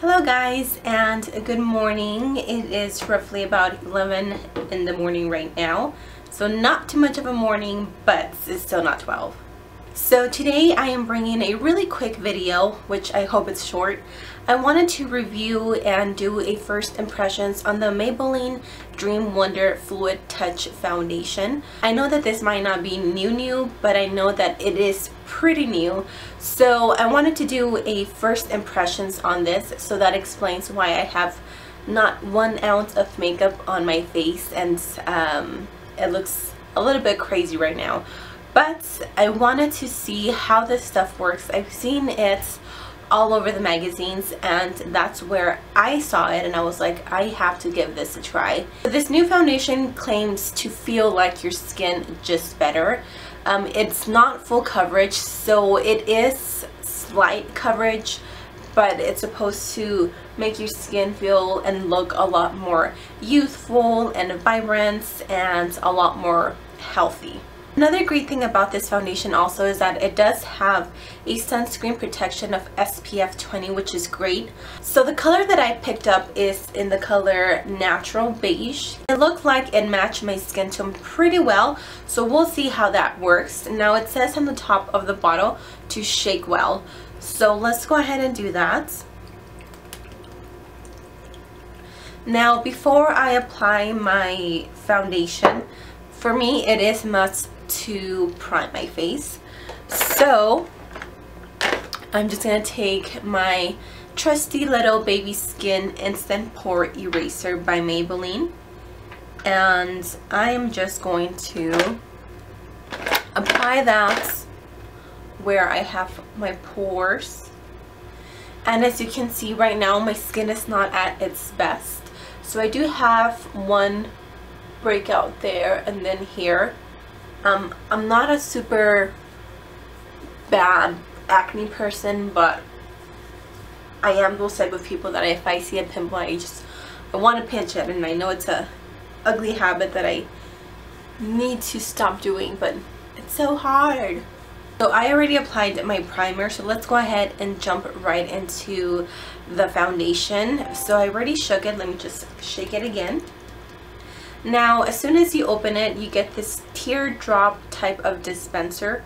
Hello guys, and good morning. It is roughly about 11 in the morning right now, so not too much of a morning, but it's still not 12. So today I am bringing a really quick video, which I hope it's short. I wanted to review and do a first impressions on the Maybelline Dream Wonder Fluid Touch Foundation. I know that this might not be new, but I know that it is pretty new. So I wanted to do a first impressions on this, so that explains why I have not 1 ounce of makeup on my face, and it looks a little bit crazy right now. But I wanted to see how this stuff works. I've seen it all over the magazines, and that's where I saw it, and I was like, I have to give this a try. This new foundation claims to feel like your skin just better. It's not full coverage, so it is slight coverage, but it's supposed to make your skin feel and look a lot more youthful and vibrant and a lot more healthy. Another great thing about this foundation also is that it does have a sunscreen protection of SPF 20, which is great. So the color that I picked up is in the color Natural Beige. It looked like it matched my skin tone pretty well, so we'll see how that works. Now it says on the top of the bottle to shake well, so let's go ahead and do that. Now before I apply my foundation, for me it is must to prime my face, so I'm just gonna take my trusty little baby skin instant pore eraser by Maybelline, and I'm just going to apply that where I have my pores. And as you can see right now, my skin is not at its best, so I do have one breakout there and then here. I'm not a super bad acne person, but I am those type of people that if I see a pimple, I want to pinch it, and I know it's a ugly habit that I need to stop doing, but it's so hard. So I already applied my primer, so let's go ahead and jump right into the foundation. So I already shook it. Let me just shake it again. Now as soon as you open it, you get this teardrop type of dispenser,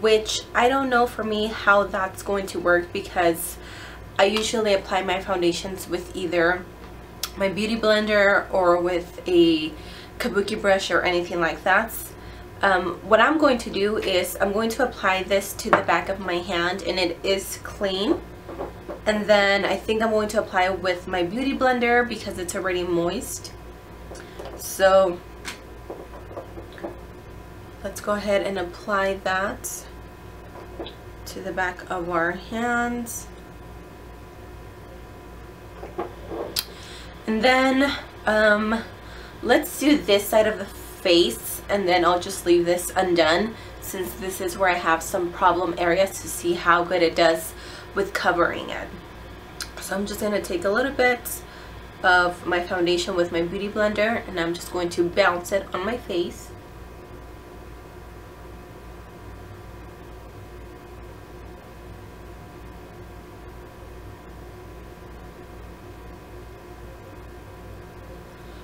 which I don't know for me how that's going to work, because I usually apply my foundations with either my beauty blender or with a kabuki brush or anything like that. What I'm going to do is I'm going to apply this to the back of my hand, and it is clean, and then I think I'm going to apply it with my beauty blender because it's already moist. So let's go ahead and apply that to the back of our hands. And then let's do this side of the face, and then I'll just leave this undone, since this is where I have some problem areas, to see how good it does with covering it. So I'm just going to take a little bit of my foundation with my beauty blender, and I'm just going to bounce it on my face.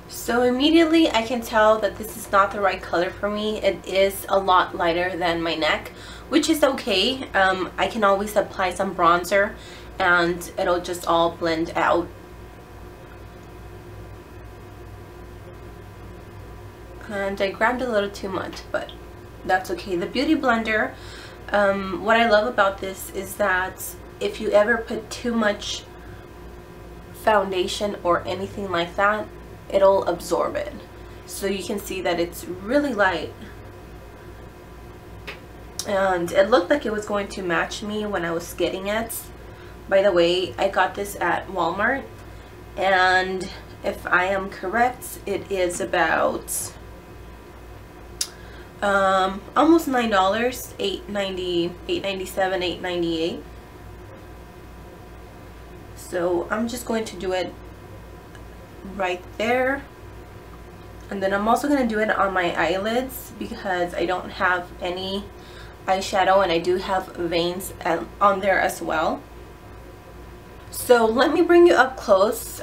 So immediately I can tell that this is not the right color for me. It is a lot lighter than my neck, which is okay. I can always apply some bronzer and it'll just all blend out. And I grabbed a little too much, but that's okay. The beauty blender, what I love about this is that if you ever put too much foundation or anything like that, it'll absorb it. So you can see that it's really light, and it looked like it was going to match me when I was getting it. By the way, I got this at Walmart, and if I am correct, it is about almost $9, $8.90, $8.97, $8.98. So I'm just going to do it right there, and then I'm also going to do it on my eyelids because I don't have any eyeshadow, and I do have veins on there as well. So let me bring you up close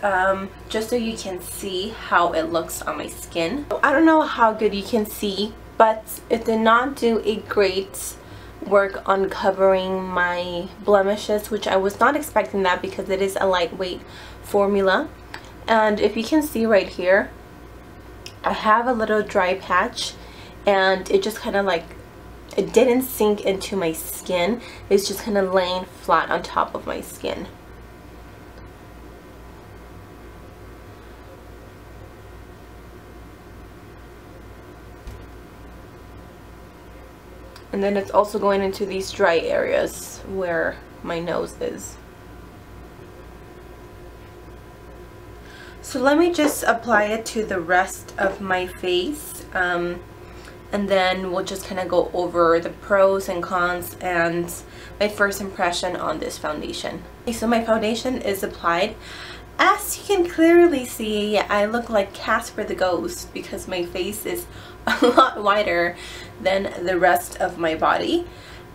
just so you can see how it looks on my skin. I don't know how good you can see, but it did not do a great work on covering my blemishes, which I was not expecting that because it is a lightweight formula. And if you can see right here, I have a little dry patch, and it just kind of like, it didn't sink into my skin. It's just kind of laying flat on top of my skin. And then it's also going into these dry areas where my nose is. So let me just apply it to the rest of my face. And then we'll just kind of go over the pros and cons and my first impression on this foundation. Okay, so my foundation is applied. As you can clearly see, I look like Casper the Ghost because my face is a lot wider than the rest of my body.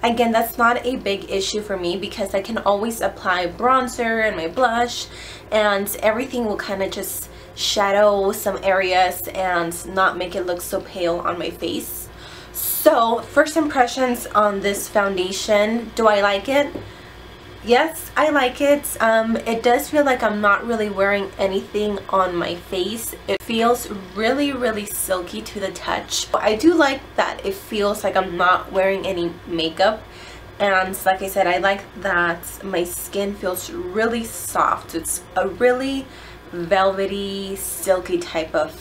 Again, that's not a big issue for me because I can always apply bronzer and my blush, and everything will kind of just shadow some areas and not make it look so pale on my face. So, first impressions on this foundation. Do I like it? Yes, I like it. It does feel like I'm not really wearing anything on my face. It feels really silky to the touch. I do like that it feels like I'm not wearing any makeup. And like I said, I like that my skin feels really soft. It's a really velvety, silky type of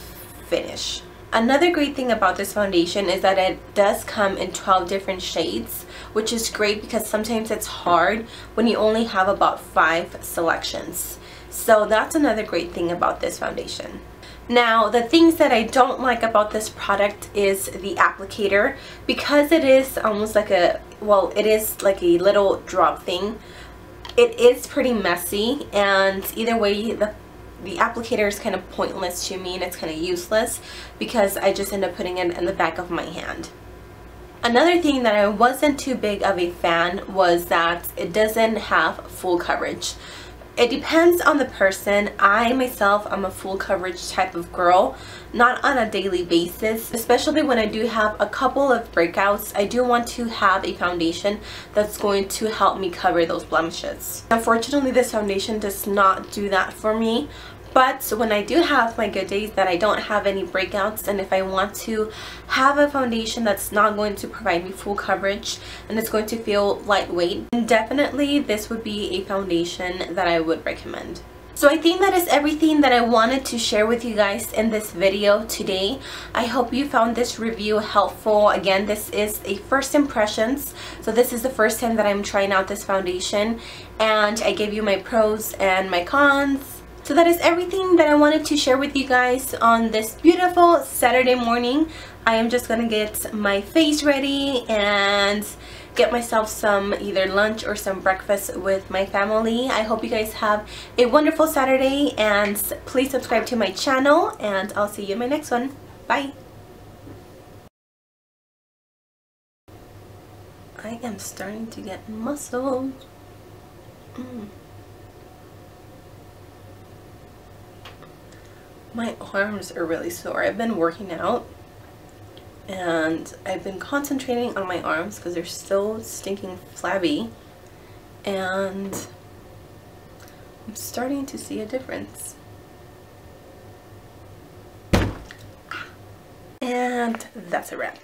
finish. Another great thing about this foundation is that it does come in 12 different shades, which is great because sometimes it's hard when you only have about 5 selections. So that's another great thing about this foundation. Now, the things that I don't like about this product is the applicator, because it is almost like a, well, it is like a little drop thing. It is pretty messy, and either way, the applicator is kind of pointless to me, and it's kind of useless because I just end up putting it in the back of my hand. Another thing that I wasn't too big of a fan was that it doesn't have full coverage. It depends on the person. I myself am a full coverage type of girl, not on a daily basis, especially when I do have a couple of breakouts. I do want to have a foundation that's going to help me cover those blemishes. Unfortunately, this foundation does not do that for me. But when I do have my good days that I don't have any breakouts, and if I want to have a foundation that's not going to provide me full coverage and it's going to feel lightweight, then definitely this would be a foundation that I would recommend. So I think that is everything that I wanted to share with you guys in this video today. I hope you found this review helpful. Again, this is a first impressions, so this is the first time that I'm trying out this foundation, and I gave you my pros and my cons. So that is everything that I wanted to share with you guys on this beautiful Saturday morning. I am just gonna get my face ready and get myself some either lunch or some breakfast with my family. I hope you guys have a wonderful Saturday, and please subscribe to my channel, and I'll see you in my next one. Bye! I am starting to get muscles. My arms are really sore. I've been working out and I've been concentrating on my arms because they're still stinking flabby, and I'm starting to see a difference. And that's a wrap.